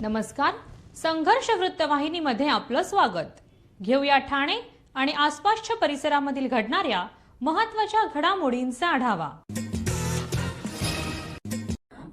नमस्कार, संघर्ष वृत्तवाहिनीमध्ये आपलं स्वागत। घेऊया ठाणे आणि आसपासच्या परिसरामधील घडणाऱ्या महत्त्वाच्या घडामोडींचा आढावा।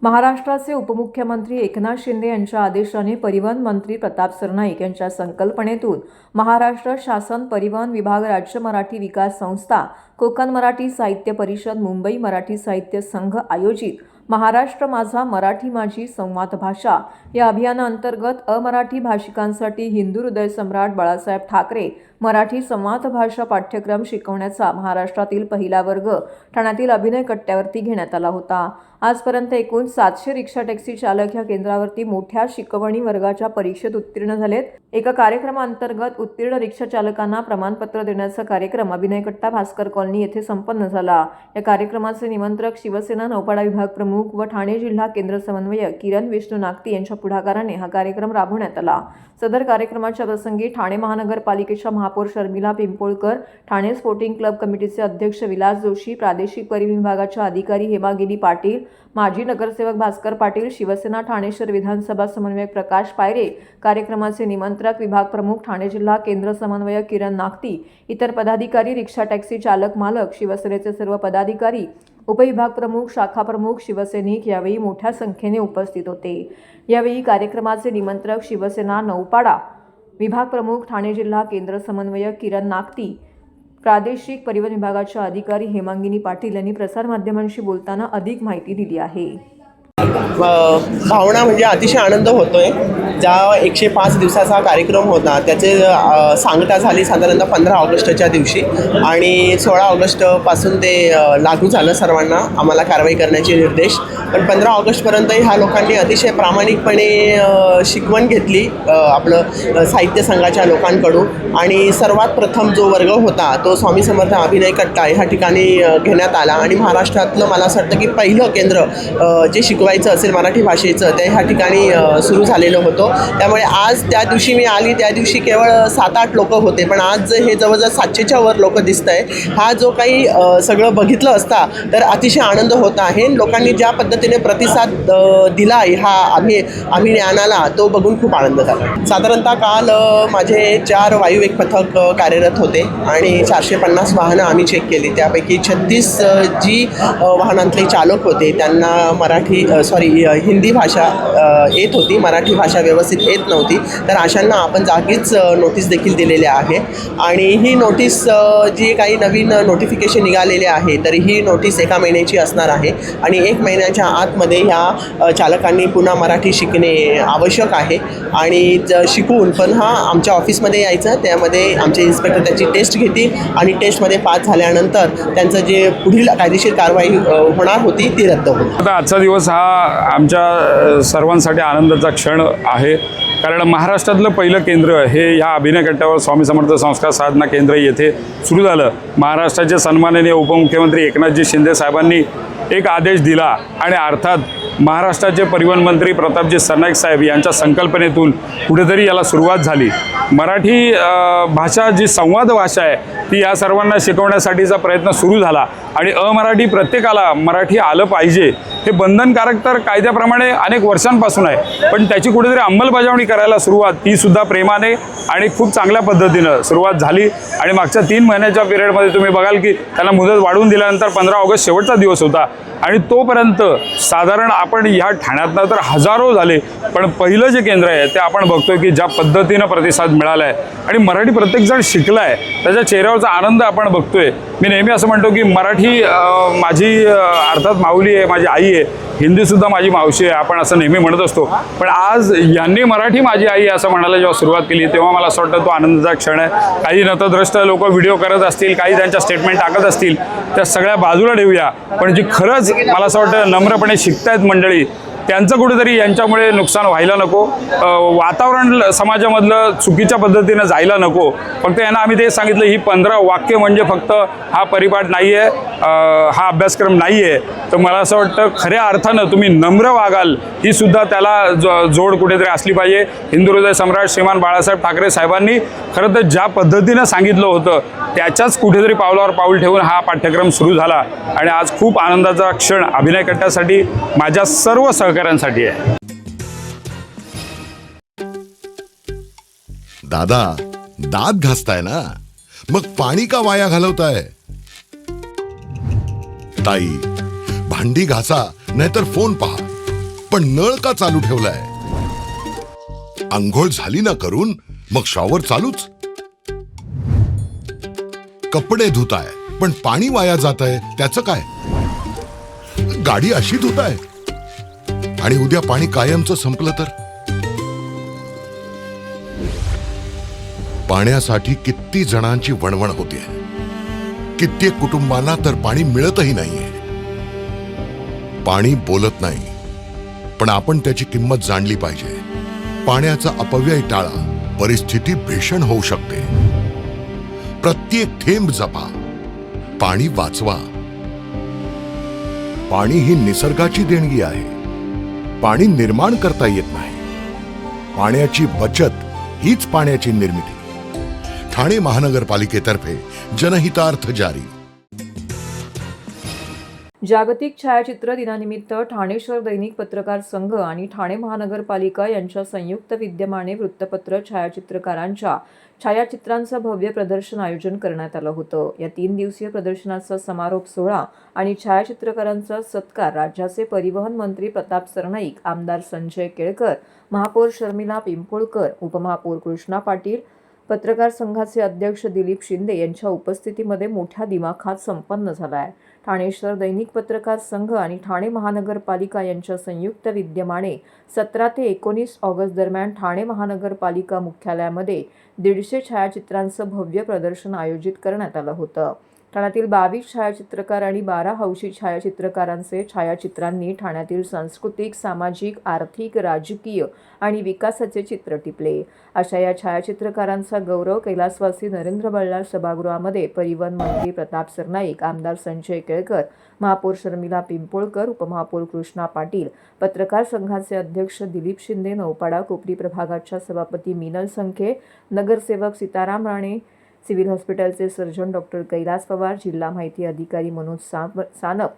महाराष्ट्राचे उपमुख्यमंत्री एकनाथ शिंदे यांच्या आदेशाने परिवहन मंत्री प्रताप सरनाईक यांच्या संकल्पनेतून महाराष्ट्र शासन परिवहन विभाग, राज्य मराठी विकास संस्था, कोकण मराठी साहित्य परिषद, मुंबई मराठी साहित्य संघ आयोजित महाराष्ट्र माझा मराठी माझी संवाद भाषा या अभियानाअंतर्गत अमराठी भाषिकांसाठी हिंदू हृदय सम्राट बाळासाहेब ठाकरे मराठी संवाद भाषा पाठ्यक्रम शिकवण्याचा महाराष्ट्रातील पहिला वर्ग ठाण्यातील अभिनय कट्ट्यावरती घेण्यात आला होता। आजपर्यंत एकूण 700 रिक्षा टॅक्सी चालक या केंद्रावरती मोठ्या शिकवणी वर्गाच्या परीक्षेत उत्तीर्ण झालेत। एका कार्यक्रमाअंतर्गत उत्तीर्ण रिक्षा चालकांना प्रमाणपत्र देण्याचा कार्यक्रम अभिनय कट्टा भास्कर कॉलनी येथे संपन्न झाला। या कार्यक्रमाचे निमंत्रक शिवसेना नौपाडा विभाग प्रमुख व ठाणे जिल्हा केंद्र समन्वयक किरण विष्णू नागती यांच्या पुढाकाराने हा कार्यक्रम राबवण्यात आला। सदर कार्यक्रमाच्या प्रसंगी ठाणे महानगरपालिकेच्या महापौर शर्मिला पिंपोळकर, ठाणे स्पोर्टिंग क्लब कमिटीचे अध्यक्ष विलास जोशी, प्रादेशिक परिवहन विभागाच्या अधिकारी हेमागिरी पाटील, माजी नगरसेवक भास्कर पाटील, शिवसेना ठाणे शहर विधानसभा समन्वयक प्रकाश पायरे, कार्यक्रमाचे निमंत्रक विभाग प्रमुख ठाणे जिल्हा केंद्र समन्वयक किरण नागती, इतर पदाधिकारी, रिक्षा टॅक्सी चालक मालक, शिवसेनेचे सर्व पदाधिकारी, उपविभाग प्रमुख, शाखा प्रमुख, शिवसैनिक यावेळी मोठ्या संख्येने उपस्थित होते। यावेळी कार्यक्रमाचे निमंत्रक शिवसेना नौपाडा विभाग प्रमुख ठाणे जिल्हा केंद्र समन्वयक किरण नागती, प्रादेशिक परिवहन विभागाच्या अधिकारी हेमांगिनी पाटील यांनी प्रसारमाध्यमांशी बोलताना अधिक माहिती दिली आहे। भावना म्हणजे अतिशय आनंद होतोय। ज्या 105 दिवसाचा कार्यक्रम होता त्याचे सांगता झाली साधारणतः 15 ऑगस्टच्या दिवशी आणि 16 ऑगस्टपासून ते लागू झालं सर्वांना आम्हाला कारवाई करण्याचे निर्देश। पण 15 ऑगस्टपर्यंत ह्या लोकांनी अतिशय प्रामाणिकपणे शिकवण घेतली आपलं साहित्य संघाच्या लोकांकडून आणि सर्वात प्रथम जो वर्ग होता तो स्वामी समर्थ अभिनय कट्टा ह्या ठिकाणी घेण्यात आला आणि महाराष्ट्रातलं मला असं वाटतं की पहिलं केंद्र जे शिकवायचं असेल मराठी भाषेचं ते ह्या ठिकाणी सुरू झालेलं होतं। त्यामुळे आज त्या दिवशी मी आली त्या दिवशी केवळ 7-8 लोक होते, पण आज हे जवळजवळ 700च्या वर लोक दिसत आहे। हा जो काही सगळं बघितलं असता तर अतिशय आनंद होत आहे। लोकांनी ज्या पद्धतीने प्रतिसाद दिला ह्या अभियानाला तो बघून खूप आनंद झाला। साधारणतः काल माझे 4 वायुवेग पथक कार्यरत होते आणि 450 वाहनं आम्ही चेक केली। त्यापैकी 36 जी वाहनांतले चालक होते त्यांना हिंदी भाषा येत होती, मराठी भाषा व्यवस्थित येत नव्हती, तर अशांना आपण जागीच नोटीस देखील दिलेल्या आहे आणि ही नोटीस जी काही नवीन नोटिफिकेशन निघालेले आहे तर ही नोटीस 1 महिन्याची असणार आहे आणि 1 महिन्याच्या आतमध्ये ह्या चालकांनी पुन्हा मराठी शिकणे आवश्यक आहे आणि शिकून पण आमच्या ऑफिसमध्ये यायचं, त्यामध्ये आमचे इन्स्पेक्टर त्याची टेस्ट घेतील आणि टेस्टमध्ये पास झाल्यानंतर त्यांचं जे पुढील कायदेशीर कारवाई होणार होती ती रद्द होईल। आजचा दिवस हा आमच्या सर्वांसाठी आनंदाचा क्षण आहे, कारण महाराष्ट्रातलं पहिलं केंद्र हे ह्या अभिनय कट्ट्यावर स्वामी समर्थ संस्कार साधना केंद्र येथे सुरू झालं। महाराष्ट्राचे सन्माननीय उपमुख्यमंत्री एकनाथजी शिंदे साहेबांनी एक आदेश दिला आणि अर्थात महाराष्ट्राचे परिवहन मंत्री प्रतापजी सरनाईक साहेब यांच्या संकल्पनेतून कुठेतरी याला सुरुवात झाली। मराठी भाषा जी संवाद भाषा आहे ती या सर्वांना शिकवण्यासाठीचा प्रयत्न सुरू झाला आणि अमराठी प्रत्येकाला मराठी आलं पाहिजे हे बंधनकारक तर कायद्याप्रमाणे अनेक वर्षांपासून आहे, पण त्याची कुठेतरी अंमलबजावणी करायला सुरुवात ती सुद्धा प्रेमाने आणि खूप चांगल्या पद्धतीनं सुरुवात झाली आणि मागच्या 3 महिन्याच्या पिरियडमध्ये तुम्ही बघाल की त्यांना मुदत वाढवून दिल्यानंतर 15 ऑगस्ट शेवटचा दिवस होता आणि तोपर्यंत साधारण आपण ह्या ठाण्यातनं तर हजारो झाले, पण पहिलं जे केंद्र आहे ते आपण बघतोय की ज्या पद्धतीनं प्रतिसाद मिळाला आहे आणि मराठी प्रत्येकजण शिकला आहे त्याच्या चेहऱ्यावरचा आनंद आपण बघतोय। मी नेहमी असं म्हणतो की मराठी माझी अर्थात माऊली आहे, माझी आई आहे, हिंदीसुद्धा माझी मावशी आहे, आपण असं नेहमी म्हणत असतो, पण आज यांनी मराठी माझी आई असं म्हणायला जेव्हा सुरुवात केली तेव्हा मला असं वाटतं तो आनंदाचा क्षण आहे। काही नतद्रष्ट लोक व्हिडिओ करत असतील, काही त्यांच्या स्टेटमेंट टाकत असतील, त्या सगळ्या बाजूला ठेवूया, पण जी खरंच मला असं वाटतं नम्रपणे शिकतायत मंडळी त्यांचं कुठेतरी यांच्यामुळे नुकसान व्हायला नको, वातावरण समाजामधलं चुकीच्या पद्धतीनं जायला नको। फक्त यांना आम्ही ते सांगितलं ही 15 वाक्य म्हणजे फक्त हा परिपाठ नाही आहे, हा अभ्यासक्रम नाही आहे, तर मला असं वाटतं खऱ्या अर्थानं तुम्ही नम्र वागाल ही सुद्धा त्याला जोड कुठेतरी असली पाहिजे। हिंदू हृदय सम्राट श्रीमान बाळासाहेब ठाकरे साहेबांनी खरं तर ज्या पद्धतीनं सांगितलं होतं त्याच्याच कुठेतरी पावलावर पाऊल ठेवून हा पाठ्यक्रम सुरू झाला आणि आज खूप आनंदाचा क्षण अभिनय कट्ट्यासाठी माझ्या सर्व सहकाऱ्यांसाठी आहे। दादा, दात घासताय ना, मग पाणी का वाया घालवताय? ताई, भांडी घासा नाहीतर फोन पहा, पण नळ का चालू ठेवलाय? अंघोळ झाली ना करून, मग शॉवर चालूच. कपडे धुताय पण पाणी वाया जात आहे, त्याचं काय? गाडी अशी धुताय आणि उद्या पाणी कायमचं संपलं तर? पाण्यासाठी किती जणांची वणवण होते. कित्येक कुटुंबांना तर पाणी मिळतही नाहीये. पाणी बोलत नाही, पण आपण त्याची किंमत जाणली पाहिजे. पाण्याचा अपव्यय टाळा, परिस्थिती भीषण होऊ शकते. प्रत्येक थेंब जपा, पाणी वाचवा. पाणी ही निसर्गाची देणगी आहे. पाणी निर्माण करता येत नाही. पाण्याची बचत हीच पाण्याची निर्मिती. ठाणे महानगरपालिकेतर्फे जनहितार्थ जारी. जागतिक छायाचित्र दिनानिमित्त ठाणे शहर दैनिक पत्रकार संघ आणि ठाणे महानगरपालिका यांच्या संयुक्त विद्यमाने वृत्तपत्र छायाचित्रकारांच्या छायाचित्रांचं भव्य प्रदर्शन आयोजन करण्यात आलं होतं. या 3 दिवसीय प्रदर्शनाचा समारोप सोहळा आणि छायाचित्रकारांचा सत्कार राज्याचे परिवहन मंत्री प्रताप सरनाईक, आमदार संजय केळकर, महापौर शर्मिला पिंपोळकर, उपमहापौर कृष्णा पाटील, पत्रकार संघाचे अध्यक्ष दिलीप शिंदे यांच्या उपस्थितीमध्ये मोठ्या दिमाखात संपन्न झाला आहे. ठाणे शहर दैनिक पत्रकार संघ आणि ठाणे महानगरपालिका यांच्या संयुक्त विद्यमाने 17 ते 19 ऑगस्ट दरम्यान ठाणे महानगरपालिका मुख्यालयामध्ये 150 छायाचित्रांचं भव्य प्रदर्शन आयोजित करण्यात आलं होतं. ठाण्यातील 22 छायाचित्रकार आणि 12 हौशी छायाचित्रकारांचे छायाचित्रांनी ठाण्यातील सांस्कृतिक, सामाजिक, आर्थिक, राजकीय आणि विकासाचे चित्र टिपले. अशा या छायाचित्रकारांचा गौरव कैलासवासी नरेंद्र बल्लाळ सभागृहामध्ये परिवहन मंत्री प्रताप सरनाईक, आमदार संजय केळकर, महापौर शर्मिला पिंपोळकर, उपमहापौर कृष्णा पाटील, पत्रकार संघाचे अध्यक्ष दिलीप शिंदे, नौपाडा कोपरी प्रभागाच्या सभापती मीनल संखे, नगरसेवक सीताराम राणे, सिव्हिल हॉस्पिटलचे सर्जन डॉक्टर कैलास पवार, जिल्हा माहिती अधिकारी मनोज सानप,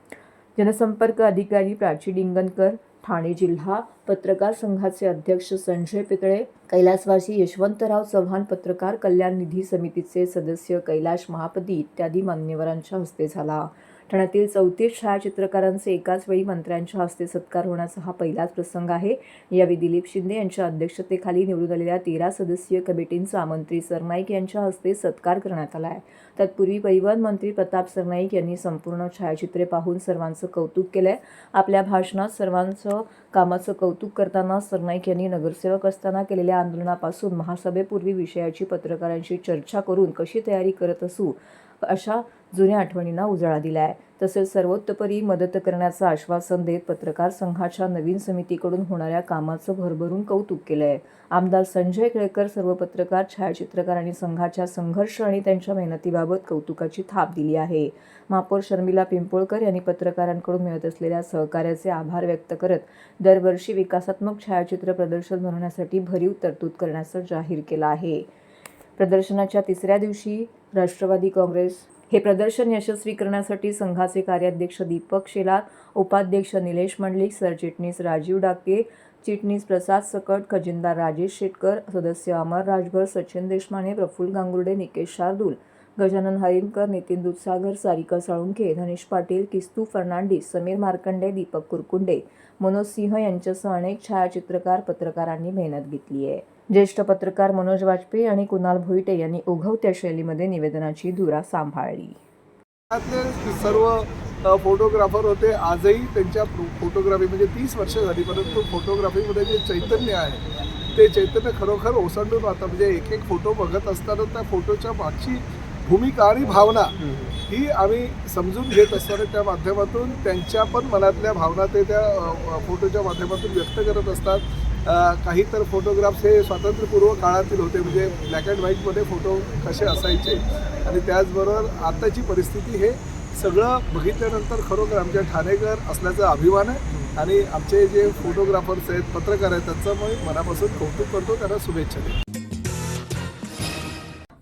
जनसंपर्क अधिकारी प्राची डिंगनकर, ठाणे जिल्हा पत्रकार संघाचे अध्यक्ष संजय पितळे, कैलासवासी यशवंतराव चव्हाण, पत्रकार कल्याण निधी समितीचे सदस्य कैलाश महापती इत्यादी मान्यवरांच्या हस्ते झाला. ठाण्यातील 34 छायाचित्रकारांचे एकाच वेळी मंत्र्यांच्या हस्ते सत्कार होण्याचा हा पहिलाच प्रसंग आहे. यावेळी दिलीप शिंदे यांच्या अध्यक्षतेखाली निवडून आलेल्या 13 सदस्यीय कमिटींचा मंत्री सरनाईक यांच्या हस्ते सत्कार करण्यात आला आहे. तत्पूर्वी परिवहन मंत्री प्रताप सरनाईक यांनी संपूर्ण छायाचित्रे पाहून सर्वांचं कौतुक केलंय. आपल्या भाषणात सर्वांचं कामाचं कौतुक करताना सरनाईक यांनी नगरसेवक असताना केलेल्या आंदोलनापासून महासभेपूर्वी विषयाची पत्रकारांशी चर्चा करून कशी तयारी करत असू अशा जुन्या आठवणींना उजाळा दिलाय. तसेच सर्वोतोपरी मदत करण्याचं आश्वासन देत पत्रकार संघाच्या नवीन समितीकडून होणाऱ्या कामाचं भरभरून कौतुक केलंय. आमदार संजय केळकर सर्व पत्रकार, छायाचित्रकार आणि संघाच्या संघर्ष आणि त्यांच्या मेहनतीबाबत कौतुकाची थाप दिली आहे. महापौर शर्मिला पिंपोळकर यांनी पत्रकारांकडून मिळत असलेल्या सहकार्याचे आभार व्यक्त करत दरवर्षी विकासात्मक छायाचित्र प्रदर्शन भरवण्यासाठी भरीव तरतूद करण्याचं जाहीर केलं आहे. प्रदर्शनाच्या 3ऱ्या दिवशी राष्ट्रवादी काँग्रेस हे प्रदर्शन यशस्वी करण्यासाठी संघाचे कार्याध्यक्ष दीपक शेलार, उपाध्यक्ष निलेश मंडलिक, सरचिटणीस राजीव डाके, चिटणीस प्रसाद सकट, खजिनदार राजेश शेटकर, सदस्य अमर राजभर, सचिन देशमाने, प्रफुल्ल गांगुर्डे, निकेश शार्दूल, गजानन हरिणकर, नितीन दूधसागर, सारिका साळुंखे, धनेश पाटील, किस्तू फर्नांडिस, समीर मार्कंडे, दीपक कुरकुंडे, मनोज सिंह यांच्यासह अनेक छायाचित्रकार, पत्रकारांनी मेहनत घेतली आहे. ज्येष्ठ पत्रकार मनोज वाजपेयी आणि कुणाल भोईटे यांनी ओघवत्या शैलीमध्ये निवेदनाची धुरा सांभाळली. सर्व फोटोग्राफर होते. आजही त्यांच्या फोटोग्राफी म्हणजे 30 वर्ष झाली, परंतु फोटोग्राफीमध्ये जे चैतन्य आहे ते चैतन्य खरोखर ओसंडून राहतं. म्हणजे एक एक फोटो बघत असताना त्या फोटोच्या मागची भूमिका आणि भावना ही आम्ही समजून घेत असताना त्या माध्यमातून त्यांच्या पण मनातल्या भावना ते त्या फोटोच्या माध्यमातून व्यक्त करत असतात. काही तर फोटोग्राफ्स हे स्वातंत्र्यपूर्व काळातील होते, म्हणजे ब्लॅक अँड व्हाईटमध्ये फोटो कसे असायचे, आणि त्याचबरोबर आताची परिस्थिती हे सगळं बघितल्यानंतर खरोखर आमच्या ठाणेकर असल्याचा अभिमान आहे. आणि आमचे जे फोटोग्राफर्स आहेत, पत्रकार आहेत, त्यांचं मी मनापासून कौतुक करतो, त्यांना शुभेच्छा देतो.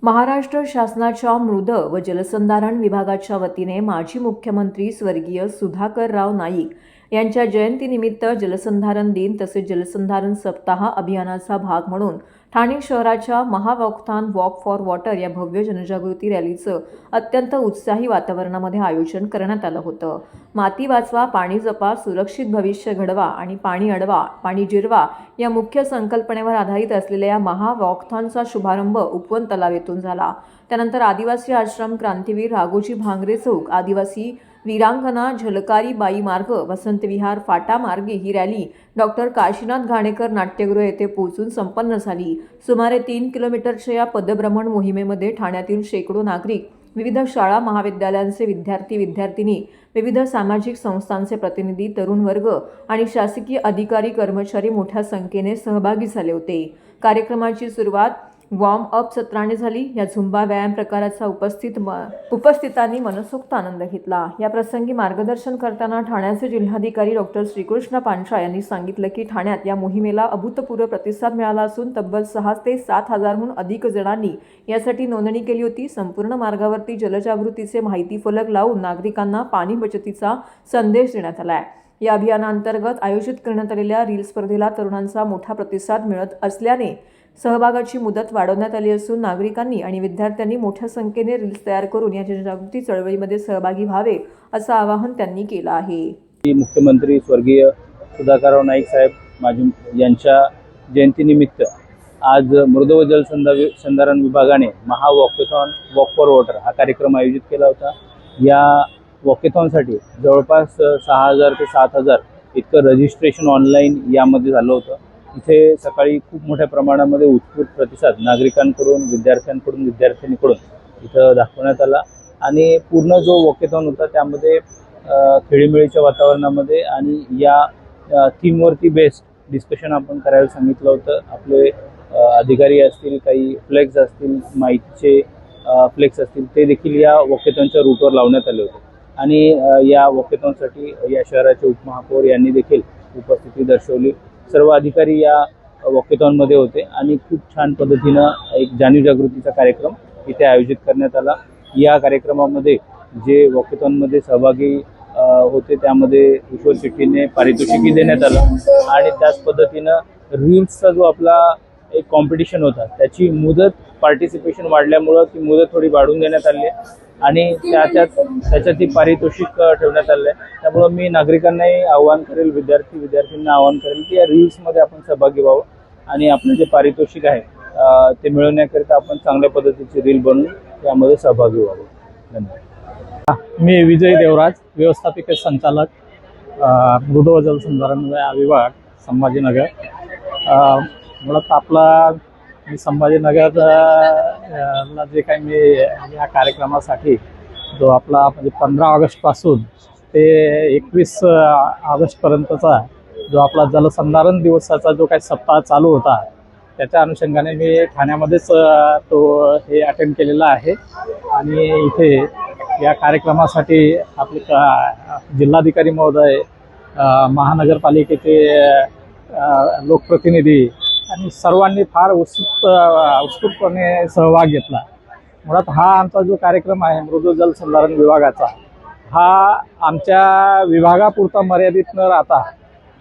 महाराष्ट्र शासनाच्या मृद व जलसंधारण विभागाच्या वतीने माजी मुख्यमंत्री स्वर्गीय सुधाकरराव नाईक यांच्या जयंतीनिमित्त जलसंधारण दिन तसेच जलसंधारण सप्ताह अभियानाचा भाग म्हणून ठाणे शहराच्या महावॉकथॉन वॉक फॉर वॉटर या भव्य जनजागृती रॅलीचं अत्यंत उत्साही वातावरणामध्ये आयोजन करण्यात आलं होतं. माती वाचवा, पाणी जपा, सुरक्षित भविष्य घडवा आणि पाणी अडवा, पाणी जिरवा या मुख्य संकल्पनेवर आधारित असलेल्या या महावॉकथॉनचा शुभारंभ उपवन तलाव येथून झाला. त्यानंतर आदिवासी आश्रम, क्रांतीवीर राघोजी भांगरे चौक, आदिवासी वीरांगना झलकारी बाई मार्ग, वसंत विहार फाटा मार्गे ही रॅली डॉक्टर काशीनाथ घाणेकर नाट्यगृह येथे पोहोचून संपन्न झाली. सुमारे 3 किलोमीटरच्या या पदभ्रमण मोहिमेमध्ये ठाण्यातील शेकडो नागरिक, विविध शाळा महाविद्यालयांचे विद्यार्थी-विद्यार्थिनी, विविध सामाजिक संस्थांचे प्रतिनिधी, तरुण वर्ग आणि शासकीय अधिकारी कर्मचारी मोठ्या संख्येने सहभागी झाले होते. कार्यक्रमाची सुरुवात वॉर्म अप सत्राने झाली. या झुंबा व्यायाम प्रकाराचा उपस्थितांनी मनसोक्त आनंद घेतला. या प्रसंगी मार्गदर्शन करताना ठाण्याचे जिल्हाधिकारी डॉक्टर श्रीकृष्ण पांचाळ यांनी सांगितलं की ठाण्यात या मोहिमेला अभूतपूर्व प्रतिसाद मिळाला असून तब्बल 6 ते 7 हजारहून अधिक जणांनी यासाठी नोंदणी केली होती. संपूर्ण मार्गावरती जलजागृतीचे माहिती फलक लावून नागरिकांना पाणी बचतीचा संदेश देण्यात आला आहे. या अभियानांतर्गत आयोजित करण्यात आलेल्या रील स्पर्धेला तरुणांचा मोठा प्रतिसाद मिळत असल्याने सहभागाची मुदत वाढवण्यात आली असून नागरिकांनी आणि विद्यार्थ्यांनी मोठ्या संख्येने रील्स तयार करून या जनजागृती चळवळीमध्ये सहभागी व्हावे असं आवाहन त्यांनी केलं आहे. मुख्यमंत्री स्वर्गीय सुधाकरराव नाईक साहेब यांच्या जयंतीनिमित्त आज मृद व जलसंधारण विभागाने महावॉकेथॉन वॉक फॉर वॉटर हा कार्यक्रम आयोजित केला होता. या वॉकेथॉनसाठी जवळपास 6,000 ते 7,000 इतकं रजिस्ट्रेशन ऑनलाईन यामध्ये झालं होतं. इथे सकाळी खूप मोठ्या प्रमाणामध्ये उत्स्फूर्त प्रतिसाद नागरिकांकडून, विद्यार्थ्यांकडून इथं दाखवण्यात आला आणि पूर्ण जो वॉकेथॉन होता त्यामध्ये खेळीमेळीच्या वातावरणामध्ये आणि या थीमवरती बेस्ड डिस्कशन आपण करायला सांगितलं होतं. आपले अधिकारी असतील, काही फ्लेक्स असतील, माहितीचे फ्लेक्स असतील, ते देखील या वॉकेथॉनच्या रूटवर लावण्यात आले होते आणि या वॉकेथॉनसाठी या शहराचे उपमहापौर यांनी देखील उपस्थिती दर्शवली. सर्व अधिकारी या वॉकेथॉनमध्ये होते आणि खूप छान पद्धतीनं एक जाणीवजागृतीचा कार्यक्रम इथे आयोजित करण्यात आला. या कार्यक्रमामध्ये जे वॉकेथॉनमध्ये सहभागी होते त्यामध्ये ईश्वर शेट्टीने पारितोषिकही देण्यात आलं आणि त्याच पद्धतीनं रील्सचा जो आपला एक कॉम्पिटिशन होता त्याची मुदत पार्टिसिपेशन वाढल्यामुळं ती मुदत थोडी वाढवून देण्यात आली आहे आणि त्याच्यात ती पारितोषिक ठेवण्यात आलं आहे. त्यामुळं मी नागरिकांनाही आवाहन करेल, विद्यार्थ्यांना आवाहन करेल की या रील्समध्ये आपण सहभागी व्हावं आणि आपलं जे पारितोषिक आहे ते मिळवण्याकरिता आपण चांगल्या पद्धतीची रील बनवून त्यामध्ये सहभागी व्हावं. धन्यवाद. मी विजय देवराज, व्यवस्थापकीय संचालक, मृद व जलसंधारण विभाग, संभाजीनगर. मुळात आपला मी संभाजीनगरला जे काही मी या कार्यक्रमासाठी जो आपला म्हणजे 15 ऑगस्टपासून ते 21 ऑगस्टपर्यंतचा जो आपला जलसंधारण दिवसाचा जो काही सप्ताह चालू होता त्याच्या अनुषंगाने मी ठाण्यामध्येच तो हे अटेंड केलेला आहे आणि इथे या कार्यक्रमासाठी आपले जिल्हाधिकारी महोदय, महानगरपालिकेचे लोकप्रतिनिधी आणि सर्वांनी फार उत्स्फूर्तपणे सहभाग घेतला. मुळात हा आमचा जो कार्यक्रम आहे मृद जलसंधारण विभागाचा, हा आमच्या विभागापुरता मर्यादित न राहता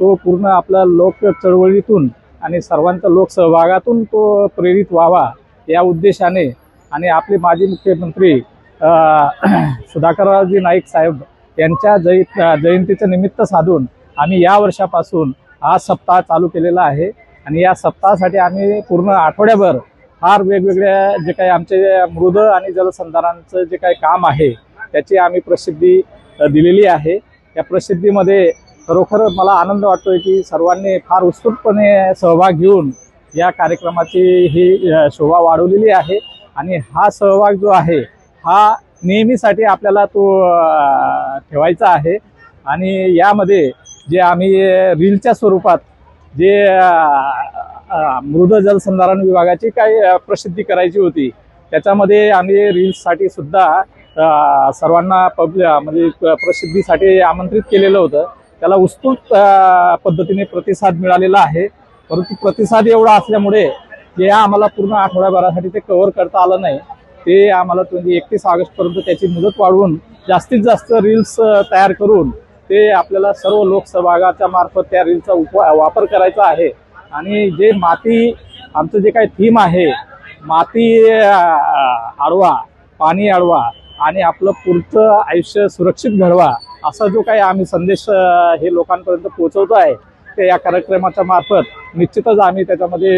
तो पूर्ण आपल्या लोक चळवळीतून आणि सर्वांच्या लोकसहभागातून तो प्रेरित व्हावा या उद्देशाने आणि आपले माजी मुख्यमंत्री सुधाकररावजी नाईक साहेब यांच्या जयंतीचं निमित्त साधून आम्ही या वर्षापासून हा सप्ताह चालू केलेला आहे आणि या सप्ताहासाठी आम्ही पूर्ण आठवड्याभर फार वेगवेगळ्या जे काही आमचे मृद आणि जलसंधारणाचं जे काही काम आहे त्याची आम्ही प्रसिद्धी दिलेली आहे. या प्रसिद्धीमध्ये खरोखर मला आनंद वाटतोय की सर्वांनी फार उत्स्फूर्तपणे सहभाग घेऊन या कार्यक्रमाची ही शोभा वाढवलेली आहे आणि हा सहभाग जो आहे हा नेहमीसाठी आपल्याला तो ठेवायचा आहे आणि यामध्ये जे आम्ही रीलच्या स्वरूपात जे मृद जलसंधारण विभागाची काही प्रसिद्धी करायची होती त्याच्यामध्ये आम्ही रील्ससाठी सुद्धा सर्वांना म्हणजे प्रसिद्धीसाठी आमंत्रित केलेलं होतं. त्याला उत्स्फूर्त पद्धतीने प्रतिसाद मिळालेला आहे, परंतु प्रतिसाद एवढा असल्यामुळे जे आम्हाला पूर्ण आठवड्याभरासाठी ते कव्हर करता आलं नाही. ते आम्हाला 31 ऑगस्टपर्यंत त्याची मुदत वाढवून जास्तीत जास्त रील्स तयार करून ते आपल्याला सर्व लोकसहभागाच्या मार्फत त्या रीलचा वापर करायचा आहे आणि जे माती आमचं जे काही थीम आहे माती अडवा, पाणी अडवा आणि आपलं पुढचं आयुष्य सुरक्षित घडवा, असा जो काही आम्ही संदेश हे लोकांपर्यंत पोहोचवतो आहे ते या कार्यक्रमाच्या मार्फत निश्चितच आम्ही त्याच्यामध्ये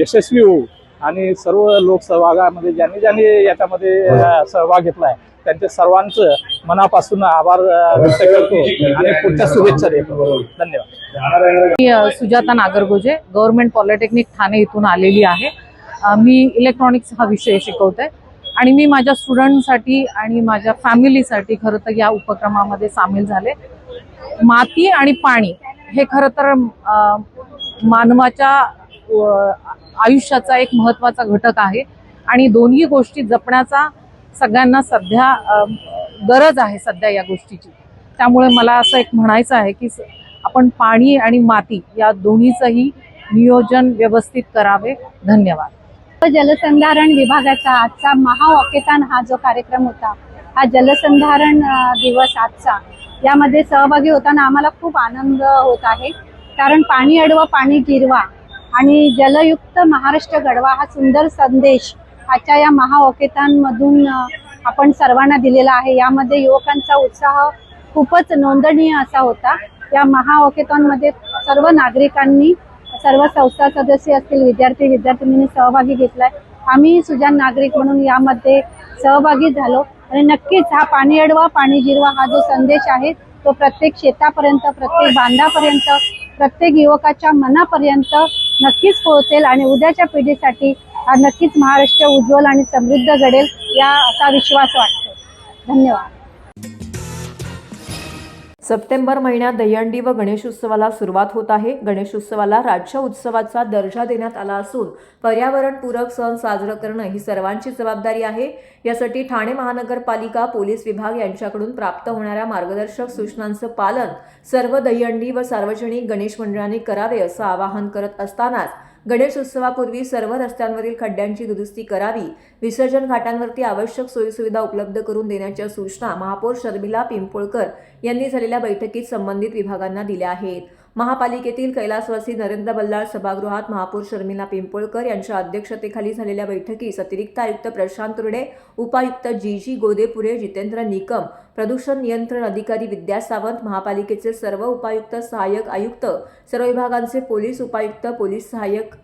यशस्वी होऊ आणि सर्व लोकसहभागामध्ये ज्यांनी याच्यामध्ये सहभाग घेतला आहे त्यांच्या सर्वांचं मनापासून आभार व्यक्त करतो आणि पुढच्या शुभेच्छा देतो. धन्यवाद. मी सुजाता नागरगोजे, गव्हर्नमेंट पॉलिटेक्निक ठाणे इथून आलेली आहे. मी इलेक्ट्रॉनिक्स हा विषय शिकवते आणि मी माझ्या स्टुडंटसाठी आणि माझ्या फॅमिलीसाठी खरं तर या उपक्रमामध्ये सामील झाले. माती आणि पाणी हे खरं तर मानवाच्या आयुष्याचा एक महत्त्वाचा घटक आहे आणि दोन्ही गोष्टी जपण्याचा सगळ्यांना सध्या गरज आहे सध्या या गोष्टीची. त्यामुळे मला असं एक म्हणायचं आहे की आपण पाणी आणि माती या दोन्हीचंही नियोजन व्यवस्थित करावे. धन्यवाद. जलसंधारण विभागाचा आजचा महावॉकेथॉन हा जो कार्यक्रम होता, हा जलसंधारण दिवस आजचा, यामध्ये सहभागी होताना आम्हाला खूप आनंद होत आहे. कारण पाणी अडवा पाणी जिरवा आणि जलयुक्त महाराष्ट्र घडवा हा सुंदर संदेश आजच्या या महावॉकेथॉनमधून आपण सर्वांना दिलेला आहे. यामध्ये युवकांचा उत्साह खूपच नोंदणीय असा होता. या महावॉकेथॉनमध्ये सर्व नागरिकांनी, सर्व संस्था सदस्य असतील, विद्यार्थिनींनी सहभागी घेतलाय. आम्ही सुजाण नागरिक म्हणून यामध्ये सहभागी झालो आणि नक्कीच हा पाणी अडवा पाणी जिरवा हा जो संदेश आहे तो प्रत्येक शेतापर्यंत, प्रत्येक बांधापर्यंत, प्रत्येक युवकाच्या मनापर्यंत नक्कीच पोहोचेल आणि उद्याच्या पिढीसाठी नक्कीच महाराष्ट्र उज्ज्वल आणि समृद्ध घडेल या असा विश्वास वाटतो. धन्यवाद. सप्टेंबर महिन्यात दहीहंडी व गणेशोत्सवाला सुरुवात होत आहे. गणेशोत्सवाला राज्य उत्सवाचा दर्जा देण्यात आला असून पर्यावरणपूरक सण साजरं करणं ही सर्वांची जबाबदारी आहे. यासाठी ठाणे महानगरपालिका, पोलीस विभाग यांच्याकडून प्राप्त होणाऱ्या मार्गदर्शक सूचनांचं पालन सर्व दहीहंडी व सार्वजनिक गणेश मंडळांनी करावे असं आवाहन करत असतानाच गणेशोत्सवापूर्वी सर्व रस्त्यांवरील खड्ड्यांची दुरुस्ती करावी, विसर्जन घाटांवरती आवश्यक सोयीसुविधा उपलब्ध करून देण्याच्या सूचना महापौर शर्मिला पिंपोळकर यांनी झालेल्या बैठकीत संबंधित विभागांना दिल्या आहेत. महापालिकेतील कैलासवासी नरेंद्र बल्लाळ सभागृहात महापौर शर्मिला पिंपोळकर यांच्या अध्यक्षतेखाली झालेल्या बैठकीस अतिरिक्त आयुक्त प्रशांत तुर्डे, उपायुक्त जी गोदेपुरे, जितेंद्र निकम, प्रदूषण नियंत्रण अधिकारी विद्या सावंत, महापालिकेचे सर्व उपायुक्त, सहाय्यक आयुक्त, सर्व विभागांचे पोलीस उपायुक्त, पोलीस सहाय्यक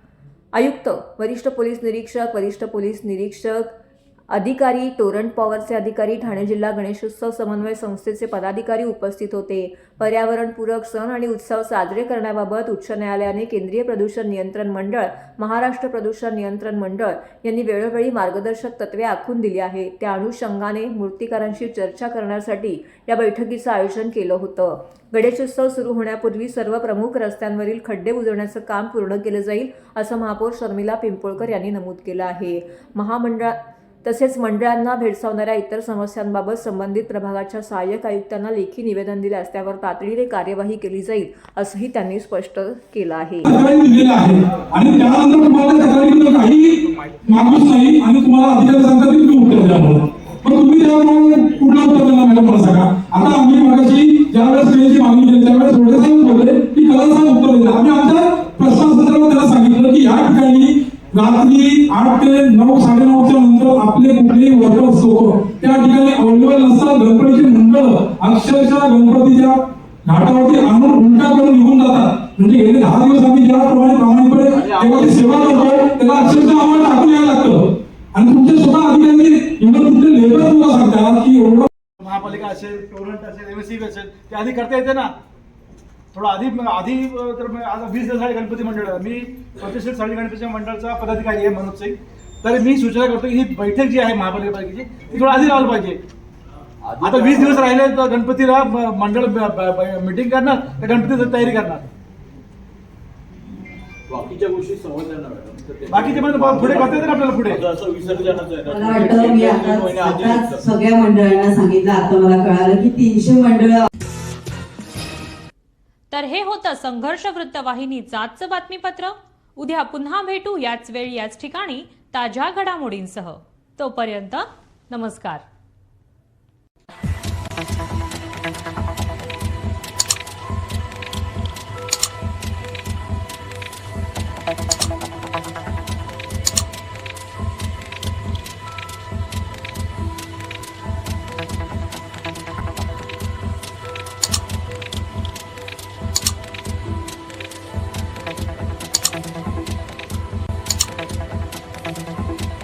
आयुक्त, वरिष्ठ पोलीस निरीक्षक अधिकारी, टोरंट पॉवरचे अधिकारी, ठाणे जिल्हा गणेशोत्सव समन्वय संस्थेचे पदाधिकारी उपस्थित होते. पर्यावरणपूरक सण आणि उत्सव साजरे करण्याबाबत उच्च न्यायालयाने केंद्रीय प्रदूषण नियंत्रण मंडळ, महाराष्ट्र प्रदूषण नियंत्रण मंडळ यांनी वेळोवेळी मार्गदर्शक तत्त्वे आखून दिली आहेत. त्या अनुषंगाने मूर्तिकारांशी चर्चा करण्यासाठी या बैठकीचं आयोजन केलं होतं. गणेशोत्सव सुरू होण्यापूर्वी सर्व प्रमुख रस्त्यांवरील खड्डे बुजवण्याचं काम पूर्ण केलं जाईल असं महापौर शर्मिला पिंपोळकर यांनी नमूद केलं आहे. तसेच मंडळांना भेडसावणाऱ्या इतर समस्यांबाबत संबंधित प्रभागाच्या सहाय्यक आयुक्तांना लेखी निवेदन दिल्यास त्यावर तातडीने कार्यवाही केली जाईल असंही त्यांनी स्पष्ट केलं आहे. आणि त्यानंतर तुम्हाला काही मागूच नाही आणि तुम्हाला अधिकारी सांगतात की तुम्ही उत्तर द्या म्हणून. पण तुम्ही त्यामुळे कुठला उत्तर देणार मॅडम मला सांगा. आता आम्ही मगाशी ज्यावेळेस क्रियेची मागणी केली त्यावेळेस थोडे सांगून बोलले की कला सांग उत्तर दिलं. आम्ही आमच्या प्रशासनाला त्याला सांगितलं की या ठिकाणी रात्री 8 ते 9, 9:30च्या नंतर आपले कुठलेही वर्कर्स त्या ठिकाणी अवेलेबल नसतात. गणपतीची मंडळ अक्षरशः गणपतीच्या घाटावरती आणून उलटा करून निघून जातात. म्हणजे गेले 10 दिवस आम्ही ज्याप्रमाणे प्रामाणिकपणे देवाची सेवा करतो त्याला अक्षरशः आम्हाला टाकून यायला लागतं. आणि तुमचे स्वतः अधिकारी एवढं तुमचे लेबर तुम्हाला सांगतात की एवढं महापालिका असेल, टोरंट असेल, MSC असेल ते आधी करता येते ना. थोडं आधी तर आज 20 दिवसासाठी गणपती मंडळ आहे. मी 25 साली गणपतीच्या मंडळाचा पदाधिकारी आहे मनोज सिंग. तर मी सूचना करतो की ही बैठक जी आहे महापालिकेची ती थोडं आधी लावलं पाहिजे. आता 20 दिवस राहिले तर गणपतीला मंडळ मीटिंग करणार, तर गणपतीची तयारी करणार. बाकीच्या गोष्टी समजल्या बाकीचे पण पुढे करता येते ना आपल्याला. पुढे मला वाटतं मी आता सगळ्या मंडळांना सांगितलं. आता मला कळालं की 300 मंडळ. तर हे होतं संघर्ष वृत्तवाहिनीचं आजचं बातमीपत्र. उद्या पुन्हा भेटू याच वेळी याच ठिकाणी ताज्या घडामोडींसह. तोपर्यंत नमस्कार.